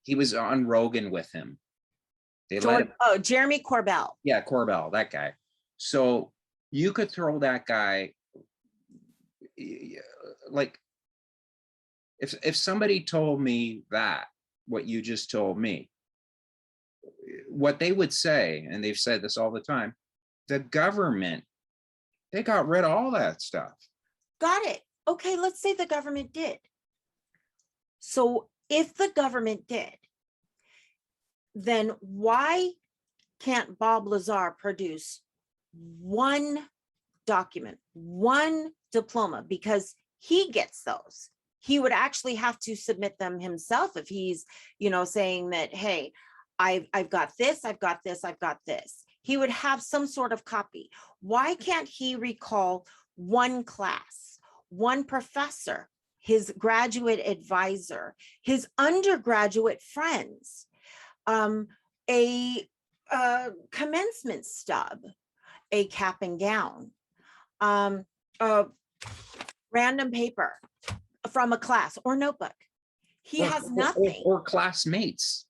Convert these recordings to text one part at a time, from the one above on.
he was on Rogan with him. They let him, Jeremy Corbell. yeah, Corbell, that guy. So you could throw that guy, like, if somebody told me that, what you just told me, what they would say, and they've said this all the time, the government, they got rid of all that stuff. Got it. Okay, let's say the government did. So if the government did, then why can't Bob Lazar produce one document, one diploma? Because he gets those. He would actually have to submit them himself if he's, saying that, hey, I've got this, I've got this, I've got this. He would have some sort of copy. Why can't he recall one class, one professor, his graduate advisor, his undergraduate friends, a commencement stub, a cap and gown, a random paper from a class or notebook? He has nothing. Or classmates.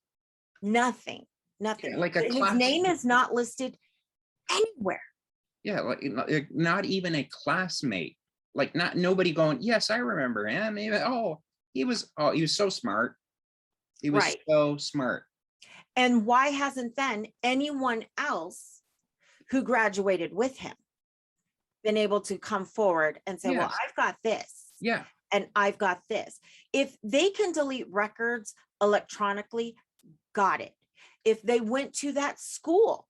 Nothing. Yeah, like his name is not listed anywhere. Yeah, like not even a classmate. Like nobody going, yes, I remember him. He was so smart. He was so smart. And why hasn't then anyone else who graduated with him been able to come forward and say, well, I've got this. Yeah. And I've got this. If they can delete records electronically, got it. If they went to that school,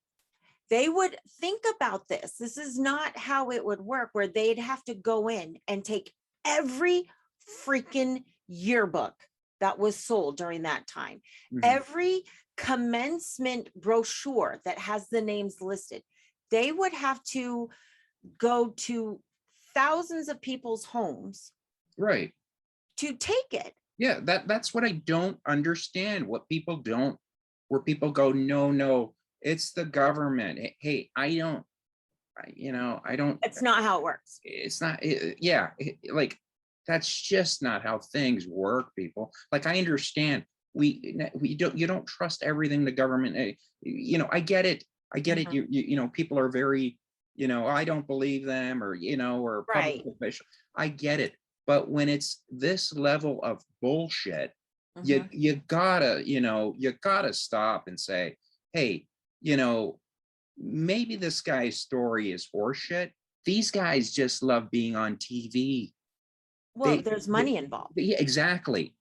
they would think about this. This is not how it would work, where they'd have to go in and take every freaking yearbook that was sold during that time, every commencement brochure that has the names listed. They would have to go to thousands of people's homes, right, to take it. Yeah, that's what I don't understand. Where people go, no, it's the government. Hey, I don't. It's not how it works. It's not. Like, that's just not how things work, people. Like, I understand. You don't trust everything the government. I get it. People are very, I don't believe them, or or public official. I get it. But when it's this level of bullshit, you gotta stop and say, hey, maybe this guy's story is horseshit. These guys just love being on TV. Well, there's money involved. Yeah, exactly.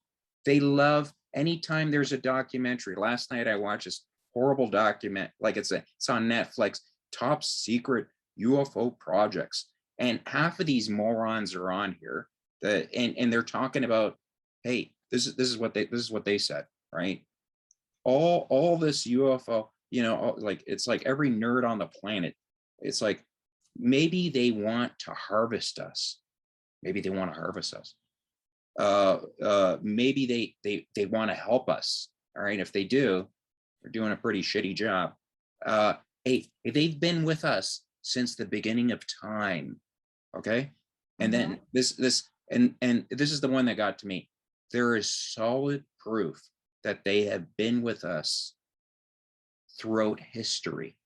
They love anytime there's a documentary. Last night I watched this horrible document, like it's on Netflix, Top Secret UFO Projects. And half of these morons are on here. And they're talking about, hey, this is what they said, right? All this UFO, like, it's like every nerd on the planet. It's like, maybe they want to harvest us. Maybe they want to harvest us. Maybe they want to help us. All right, if they do, they're doing a pretty shitty job. Hey, they've been with us since the beginning of time. Okay, and then this is the one that got to me. There is solid proof that they have been with us throughout history.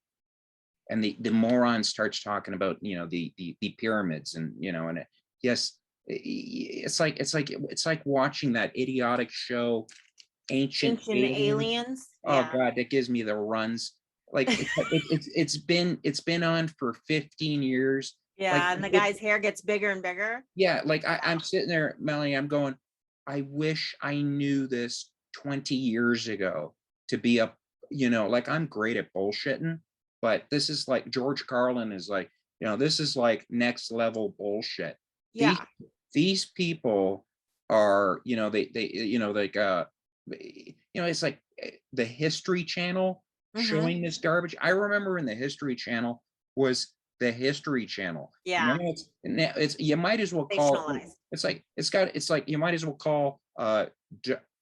And the moron starts talking about, the pyramids, and yes, it's like watching that idiotic show, Ancient Aliens. Oh God, that gives me the runs. Like, it's been on for 15 years. Yeah, like, and the guy's hair gets bigger and bigger. Yeah, like I'm sitting there, Mellanie, I'm going, I wish I knew this 20 years ago to be like, I'm great at bullshitting, but this is like, George Carlin is like, this is like next level bullshit. Yeah. These people are, it's like the History Channel showing this garbage. I remember in the History Channel was the History Channel. Yeah. It's you might as well call it's like you might as well call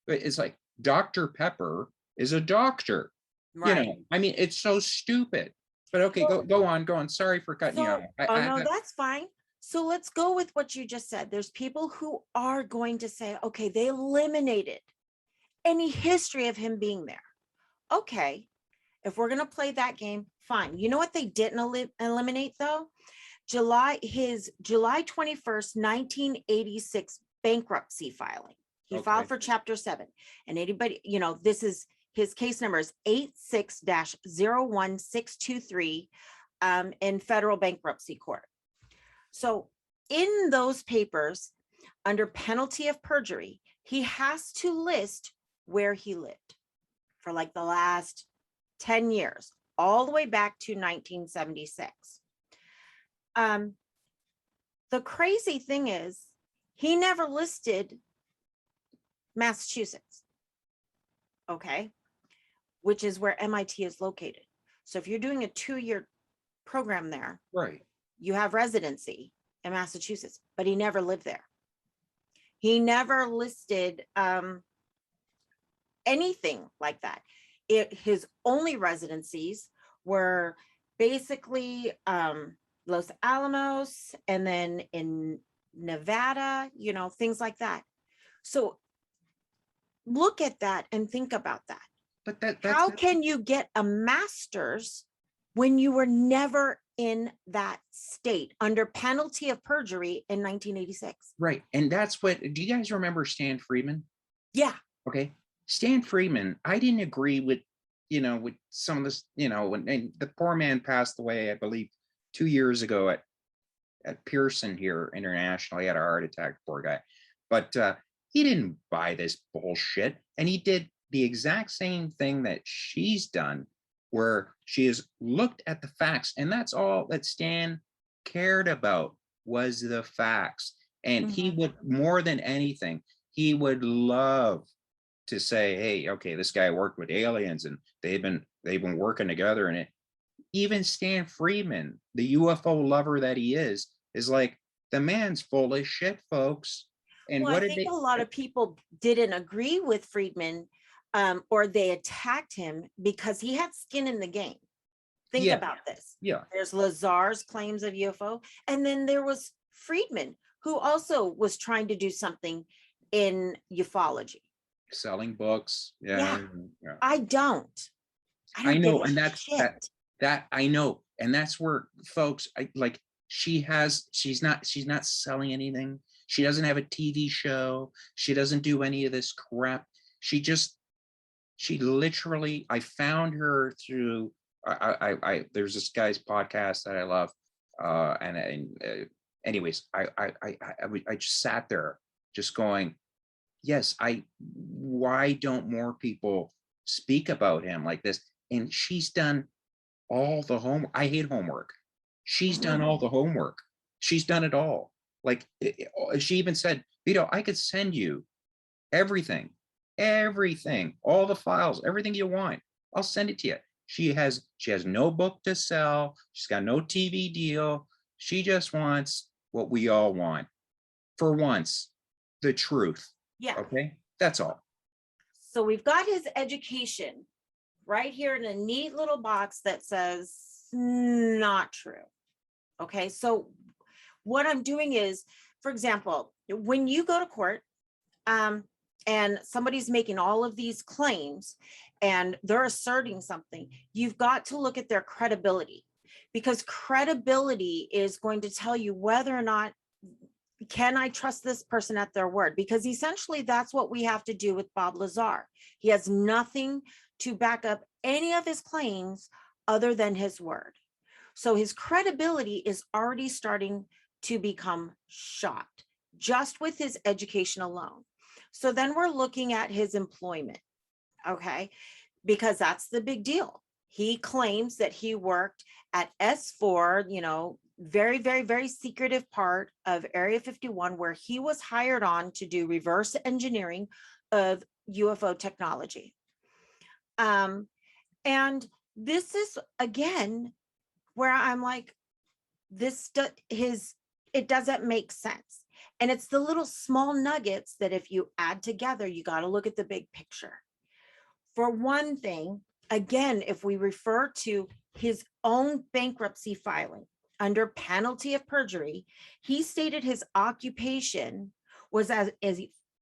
it's like Dr. Pepper is a doctor. Right. I mean, it's so stupid. But okay, go on. Sorry for cutting you off. No, that's fine. So let's go with what you just said. There's people who are going to say, okay, they eliminated any history of him being there. Okay, if we're going to play that game, fine. You know what they didn't eliminate though? His July 21st, 1986 bankruptcy filing. He filed Okay. for Chapter 7. And anybody, this is his case number is 86-01623 in federal bankruptcy court. So in those papers, under penalty of perjury, he has to list where he lived for like the last 10 years, all the way back to 1976. The crazy thing is he never listed Massachusetts, okay, which is where MIT is located. So if you're doing a 2-year program there, Right. you have residency in Massachusetts, but he never lived there. He never listed anything like that. His only residencies were basically Los Alamos, and then in Nevada, things like that. So look at that and think about that. But that's how can you get a master's when you were never in that state under penalty of perjury in 1986? right? And that's what. Do you guys remember Stan Friedman? Yeah. Okay, Stan Friedman. I didn't agree with, with some of this, when the poor man passed away, I believe 2 years ago at Pearson here International. He had a heart attack, poor guy. But he didn't buy this bullshit. And he did the exact same thing that she's done, where she has looked at the facts. And that's all that Stan cared about, was the facts. And he would, more than anything, he would love to say, hey, okay, this guy worked with aliens and they've been working together. And even Stan Friedman, the UFO lover that he is like, the man's full of shit, folks. And well, what I did think a lot of people didn't agree with Friedman, or they attacked him because he had skin in the game. Think about this. Yeah. There's Lazar's claims of UFO, and then there was Friedman, who also was trying to do something in ufology. Selling books. Yeah. I don't I know, give and a that's shit. that I know, and that's where, folks, she's not selling anything. She doesn't have a TV show. She doesn't do any of this crap. She literally, I found her through, there's this guy's podcast that I love. Anyways, I just sat there just going, yes, why don't more people speak about him like this? And she's done all the homework. I hate homework. She's done all the homework. She's done it all. Like, she even said, Vito, I could send you everything, all the files, everything you want. I'll send it to you. She has no book to sell. She's got no TV deal. She just wants what we all want. For once, the truth. Yeah. Okay. That's all. So we've got his education right here in a neat little box that says not true. Okay. So what I'm doing is, for example, when you go to court, and somebody's making all of these claims and they're asserting something, you've got to look at their credibility, because credibility is going to tell you whether or not, can I trust this person at their word? Because essentially that's what we have to do with Bob Lazar. He has nothing to back up any of his claims other than his word. So his credibility is already starting to become shot just with his education alone. So then we're looking at his employment, okay? Because that's the big deal. He claims that he worked at S4, very, very, very secretive part of Area 51, where he was hired on to do reverse engineering of UFO technology. And this is, again, where I'm like, it doesn't make sense. And it's the little small nuggets that if you add together, you got to look at the big picture. For one thing, again, if we refer to his own bankruptcy filing under penalty of perjury, he stated his occupation was as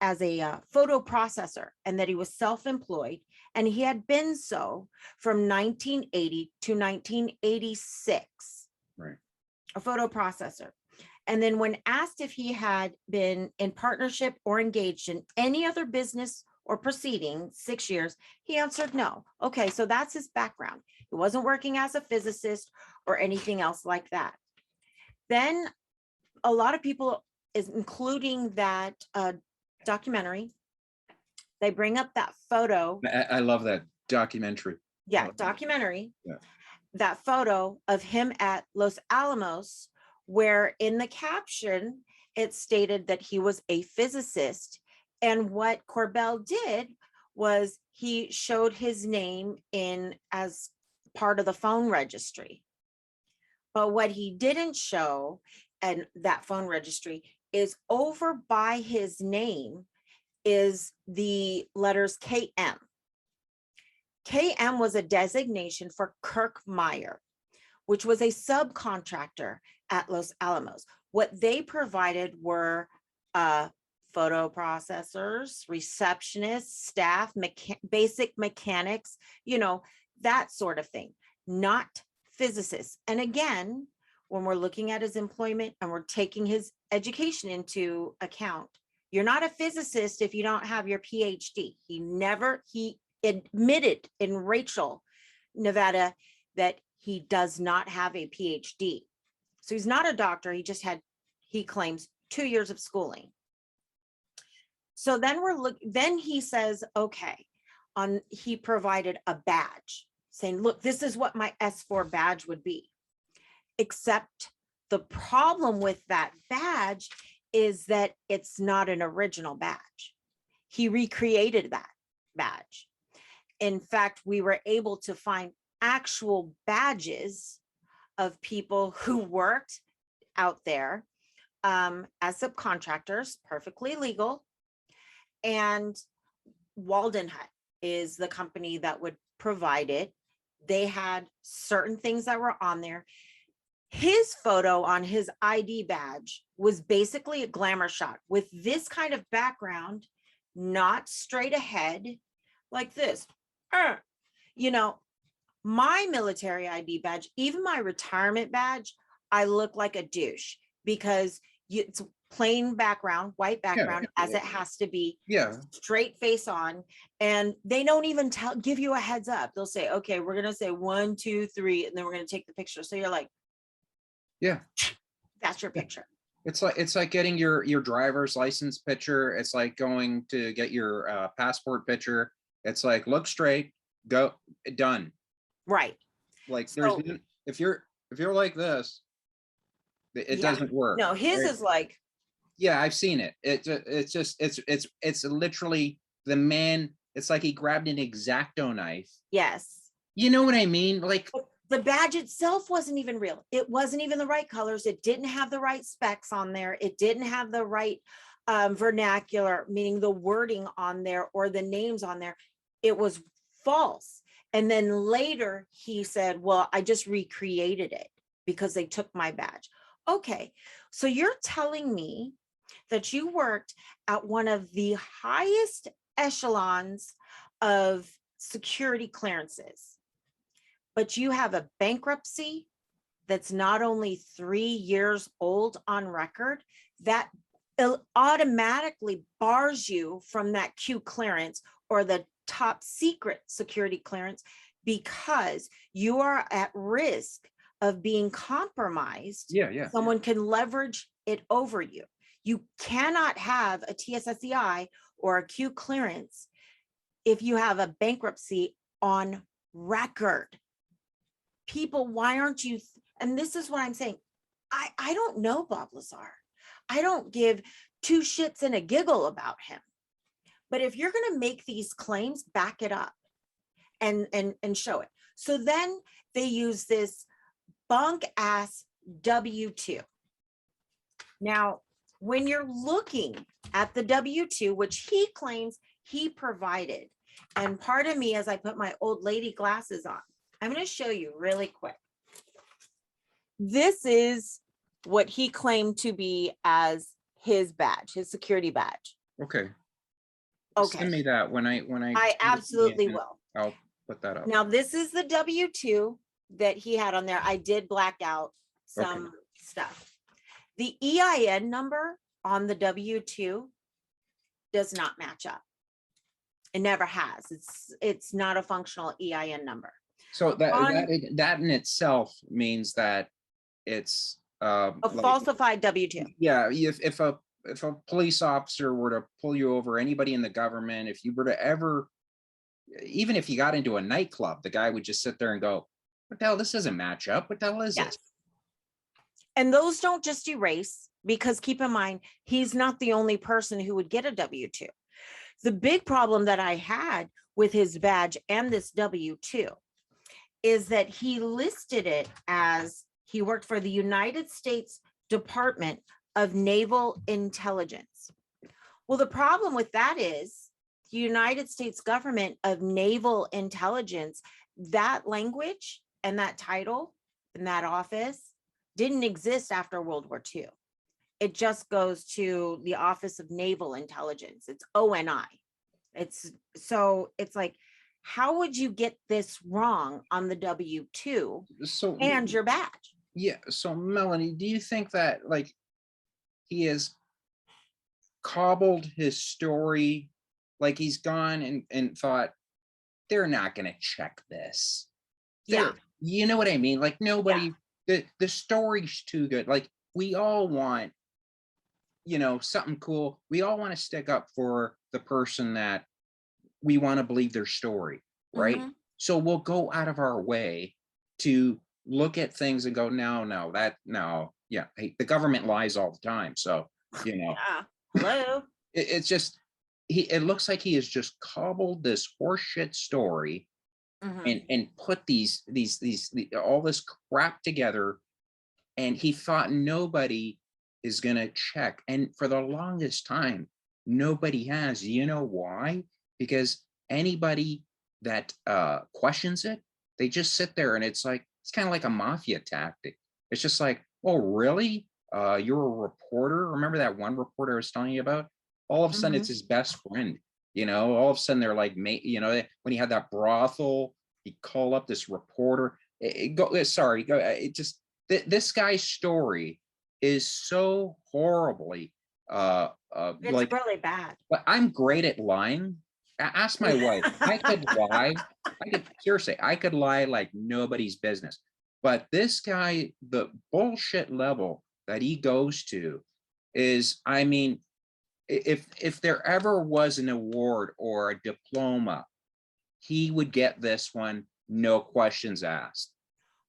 photo processor, and that he was self-employed, and he had been so from 1980 to 1986. Right. A photo processor. And then when asked if he had been in partnership or engaged in any other business or proceeding 6 years, he answered no. Okay, so that's his background. He wasn't working as a physicist or anything else like that. Then a lot of people, is including that documentary, they bring up that photo. I love that documentary. Yeah, documentary. Yeah. That photo of him at Los Alamos, where in the caption, it stated that he was a physicist. And what Corbell did was he showed his name in as part of the phone registry. But what he didn't show, and that phone registry, is over by his name is the letters KM. KM was a designation for Kirk Meyer, which was a subcontractor at Los Alamos. What they provided were photo processors, receptionists, staff, basic mechanics, that sort of thing, not physicists. And again, when we're looking at his employment and we're taking his education into account, you're not a physicist if you don't have your PhD. He admitted in Rachel, Nevada, that he does not have a PhD. So he's not a doctor. He claims 2 years of schooling. So then he says, okay, he provided a badge saying, look, this is what my S4 badge would be. Except the problem with that badge is that it's not an original badge. He recreated that badge. In fact, we were able to find actual badges of people who worked out there as subcontractors, perfectly legal. And Walden Hut is the company that would provide it. They had certain things that were on there. His photo on his ID badge was basically a glamour shot with this kind of background, not straight ahead like this. My military ID badge, even my retirement badge, I look like a douche because it's plain background, white background, as it has to be, straight face on. And they don't even give you a heads up. They'll say, okay, we're going to say 1, 2, 3, and then we're going to take the picture. So you're like, that's your picture. It's like getting your driver's license picture. It's like going to get your passport picture. It's like, look straight, go, done. Right. Like if you're like this, it doesn't work. No, his is like, I've seen it. It's literally the man. It's like he grabbed an X-Acto knife. Yes. You know what I mean? Like the badge itself wasn't even real. It wasn't even the right colors. It didn't have the right specs on there. It didn't have the right vernacular, meaning the wording on there or the names on there. It was false. And then later he said, well, I just recreated it because they took my badge. Okay, so you're telling me that you worked at one of the highest echelons of security clearances, but you have a bankruptcy that's not only 3 years old on record, that automatically bars you from that Q clearance or the top secret security clearance because you are at risk of being compromised. Someone can leverage it over you. You cannot have a TSSCI or a Q clearance if you have a bankruptcy on record. People, why aren't you? And this is what I'm saying. I don't know Bob Lazar. I don't give 2 shits and a giggle about him. But if you're going to make these claims, back it up and show it. So then they use this bunk ass W-2. Now, when you're looking at the W-2, which he claims he provided, and pardon me as I put my old lady glasses on, I'm going to show you really quick. This is what he claimed to be as his badge, his security badge. Okay. Send me Okay, that when I I absolutely will. I'll put that up. Now, this is the W-2 that he had on there. I did black out Okay. some stuff. The EIN number on the W-2 does not match up. It never has. It's not a functional EIN number. So On that in itself means that it's a like, falsified W-2. yeah, if a police officer were to pull you over, anybody in the government, if you were to ever, even if you got into a nightclub, the guy would just sit there and go, what the hell, this doesn't match up. What the hell is Yes. this? And those don't just erase, because keep in mind, he's not the only person who would get a W-2. The big problem that I had with his badge and this W-2 is that he listed it as he worked for the United States Department of Naval Intelligence. Well, the problem with that is the United States government of Naval Intelligence, that language and that title and that office didn't exist after World War II. It just goes to the Office of Naval Intelligence. It's ONI. It's like, how would you get this wrong on the W-2 So and your badge? yeah, so Mellanie, do you think that like he has cobbled his story, like he's gone and thought they're not going to check this? Yeah. You know what I mean? Like nobody, the story's too good. Like we all want, something cool. We all want to stick up for the person that we want to believe their story, right? Mhm. So we'll go out of our way to look at things and go, no, yeah, hey, the government lies all the time. So, Yeah. Hello. it's just, it looks like he has just cobbled this horseshit story Mhm. and put all this crap together, and he thought nobody is going to check. And for the longest time, nobody has. You know why? Because anybody that questions it, they just sit there, and it's kind of like a mafia tactic. It's just like, oh, really? You're a reporter? Remember that one reporter I was telling you about? All of a sudden, it's his best friend. All of a sudden, they're like, mate, when he had that brothel, he called up this reporter. This guy's story is so horribly It's really bad. but I'm great at lying. Ask my wife. I could lie. I could lie like nobody's business. But this guy, the bullshit level that he goes to is, I mean, if there ever was an award or a diploma, he would get this one, no questions asked.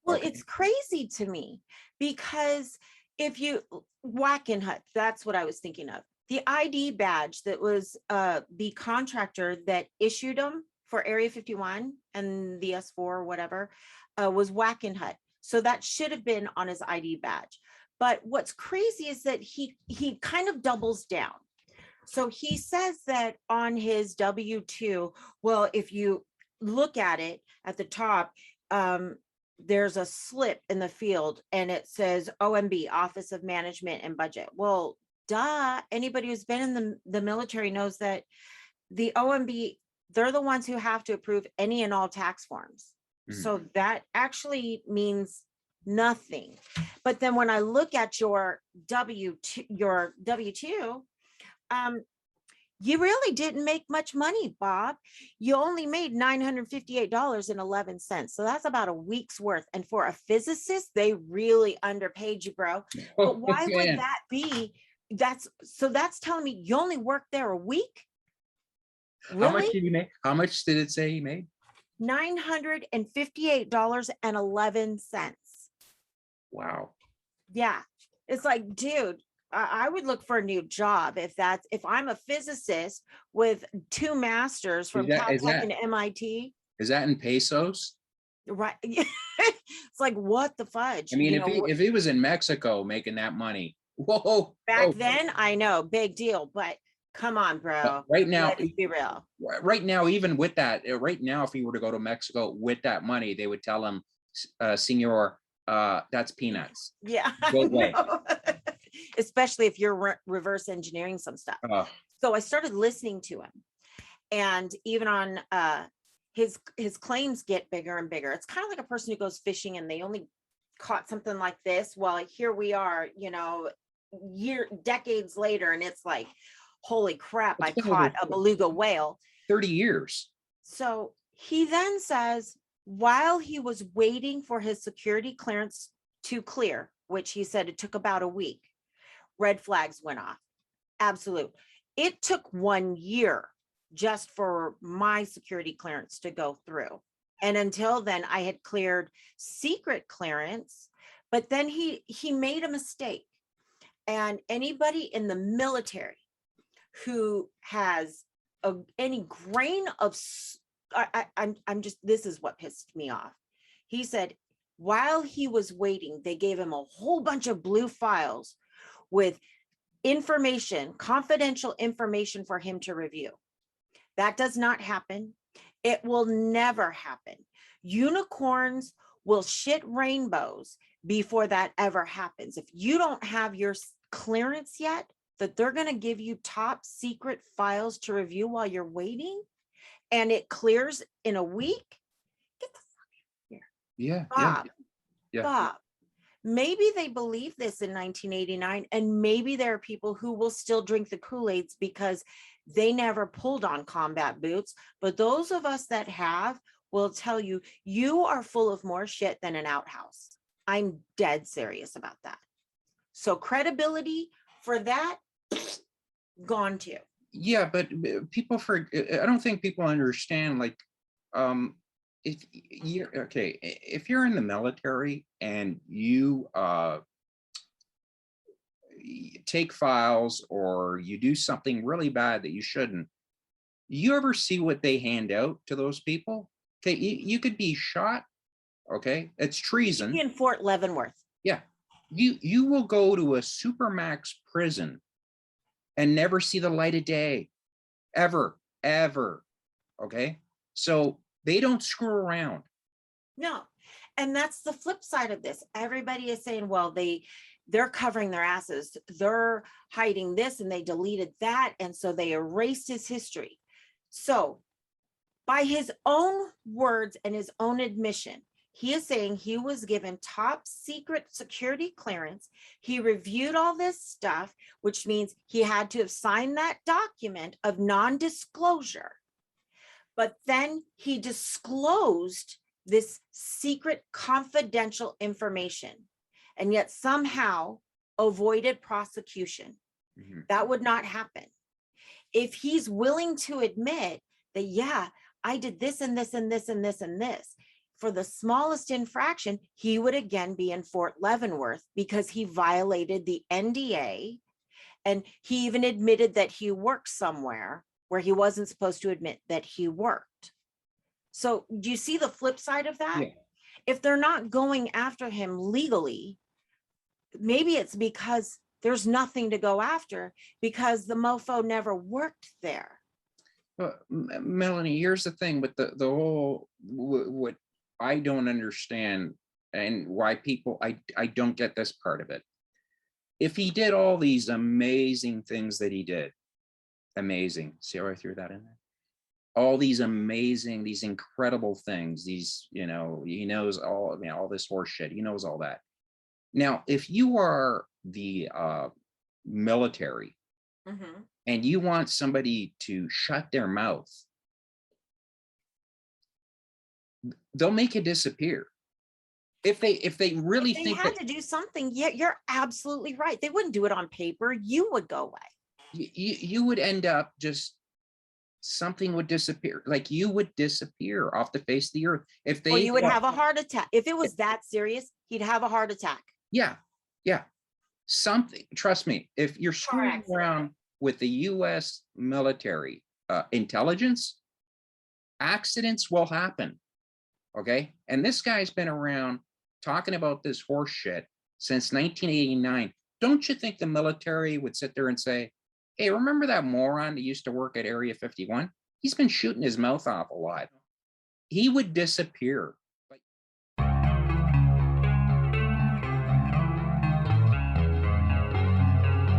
Well, Okay. it's crazy to me, because if you Wackenhut, that's what I was thinking of. The ID badge that was the contractor that issued them for Area 51 and the S4 or whatever was Wackenhut. So that should have been on his ID badge. But what's crazy is that he kind of doubles down. So he says that on his W-2, well, if you look at it at the top, there's a slip in the field and it says OMB, Office of Management and Budget. Well, duh, anybody who's been in the military knows that the OMB, they're the ones who have to approve any and all tax forms. So that actually means nothing. But then when I look at your W-2, you really didn't make much money, Bob. You only made $958.11. So that's about a week's worth. And for a physicist, they really underpaid you, bro. But why would that be? That's telling me you only worked there a week? Really? How much did you make? How much did it say he made? $958.11. Wow. Yeah. It's like, dude, I would look for a new job if I'm a physicist with 2 masters from Caltech and MIT. Is that in pesos? Right. It's like, what the fudge? I mean, if he was in Mexico making that money, whoa. Back then, I know, big deal, but come on, bro. Right now, let's be real. Right now, even with that, right now, if he were to go to Mexico with that money, they would tell him, Senor, that's peanuts. Yeah. Go away. Especially if you're reverse engineering some stuff. So I started listening to him. And even on his claims get bigger and bigger. It's kind of like a person who goes fishing and they only caught something like this. Well, here we are, decades later, and it's like, holy crap, I It's been over caught a beluga whale. 30 years. So he then says, while he was waiting for his security clearance to clear, which he said it took about a week, red flags went off. Absolute. It took 1 year just for my security clearance to go through. And until then, I had cleared secret clearance, but then he made a mistake. And anybody in the military who has any grain of, I'm just, this is what pissed me off. He said, while he was waiting, they gave him a whole bunch of blue files with information, confidential information for him to review. That does not happen. It will never happen. Unicorns will shit rainbows before that ever happens. If you don't have your clearance yet, that they're going to give you top secret files to review while you're waiting, and it clears in a week, get the fuck out of here. Yeah. Bob, Yeah. Bob, maybe they believe this in 1989, and maybe there are people who will still drink the Kool-Aids because they never pulled on combat boots. But those of us that have will tell you, you are full of more shit than an outhouse. I'm dead serious about that. So credibility for that, gone too. Yeah, but people I don't think people understand, like, if you're in the military and you take files or you do something really bad that you shouldn't, you ever see what they hand out to those people? Okay, you could be shot. Okay, it's treason. In Fort Leavenworth. Yeah, you will go to a supermax prison and never see the light of day, ever. Okay, so they don't screw around. No, and that's the flip side of this. Everybody is saying, well, they're covering their asses, they're hiding this, and they deleted that, and so they erased his history. So by his own words and his own admission, he is saying he was given top secret security clearance. He reviewed all this stuff, which means he had to have signed that document of non-disclosure. But then he disclosed this secret confidential information, and yet somehow avoided prosecution. Mhm. That would not happen. If he's willing to admit that, yeah, I did this and this and this and this and this, for the smallest infraction, he would again be in Fort Leavenworth because he violated the NDA. And he even admitted that he worked somewhere where he wasn't supposed to admit that he worked. So do you see the flip side of that? Yeah. If they're not going after him legally, maybe it's because there's nothing to go after because the mofo never worked there. Well, Mellanie, here's the thing with the whole, what I don't understand, and why people, I don't get this part of it. If he did all these amazing things that he did, amazing, see how I threw that in there? All these amazing, these incredible things, these, he knows all, all this horse shit, he knows all that. Now, if you are the military, Mm-hmm. and you want somebody to shut their mouth, they'll make it disappear. If they really They think had that to do something. Yeah, you're absolutely right. They wouldn't do it on paper. You would go away. you would end up just, something would disappear. Like you would disappear off the face of the earth. If they, Or you would have a heart attack. If it was that serious, he'd have a heart attack. yeah, something, trust me, if you're screwing around with the US military intelligence, accidents will happen. Okay, and this guy's been around talking about this horse shit since 1989. Don't you think the military would sit there and say, hey, remember that moron that used to work at Area 51? He's been shooting his mouth off a lot. He would disappear.